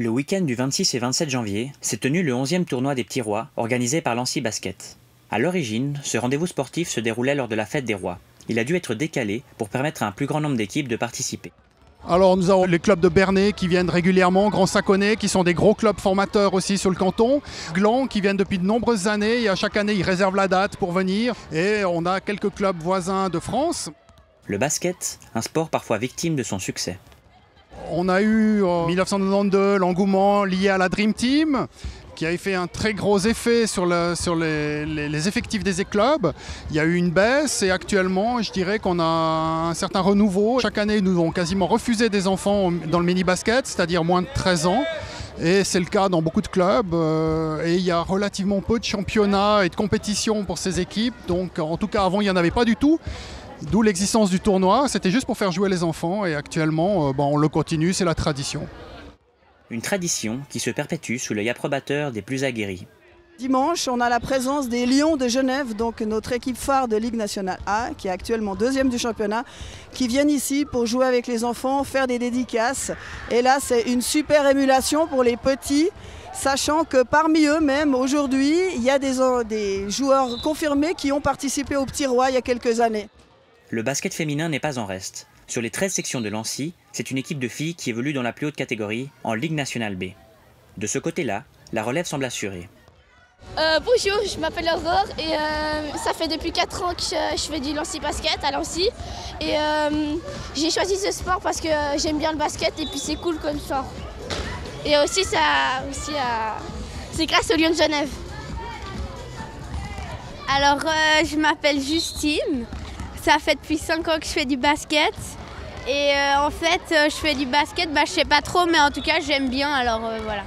Le week-end du 26 et 27 janvier s'est tenu le 11e tournoi des Petits Rois, organisé par l'Annecy Basket. À l'origine, ce rendez-vous sportif se déroulait lors de la fête des Rois. Il a dû être décalé pour permettre à un plus grand nombre d'équipes de participer. Alors nous avons les clubs de Bernay qui viennent régulièrement, Grand Saconnet qui sont des gros clubs formateurs aussi sur le canton, Gland qui viennent depuis de nombreuses années et à chaque année ils réservent la date pour venir, et on a quelques clubs voisins de France. Le basket, un sport parfois victime de son succès. On a eu en 1992 l'engouement lié à la Dream Team, qui a fait un très gros effet sur les effectifs des clubs. Il y a eu une baisse et actuellement, je dirais qu'on a un certain renouveau. Chaque année, nous avons quasiment refusé des enfants dans le mini-basket, c'est-à-dire moins de 13 ans. Et c'est le cas dans beaucoup de clubs. Et il y a relativement peu de championnats et de compétitions pour ces équipes. Donc en tout cas, avant, il n'y en avait pas du tout. D'où l'existence du tournoi. C'était juste pour faire jouer les enfants. Et actuellement, on le continue, c'est la tradition. Une tradition qui se perpétue sous l'œil approbateur des plus aguerris. Dimanche, on a la présence des Lions de Genève, donc notre équipe phare de Ligue nationale A, qui est actuellement 2e du championnat, qui viennent ici pour jouer avec les enfants, faire des dédicaces. Et là, c'est une super émulation pour les petits, sachant que parmi eux même, aujourd'hui, il y a des joueurs confirmés qui ont participé au Petit Roi il y a quelques années. Le basket féminin n'est pas en reste. Sur les 13 sections de l'Annecy, c'est une équipe de filles qui évolue dans la plus haute catégorie, en Ligue nationale B. De ce côté-là, la relève semble assurée. Bonjour, je m'appelle Aurore et ça fait depuis 4 ans que je fais du lancer basket à Lancy. Et j'ai choisi ce sport parce que j'aime bien le basket et puis c'est cool comme sport. Et aussi, c'est grâce aux Lions de Genève. Alors, je m'appelle Justine. Ça fait depuis 5 ans que je fais du basket. Et en fait, je fais du basket, je sais pas trop, mais en tout cas, j'aime bien, alors voilà.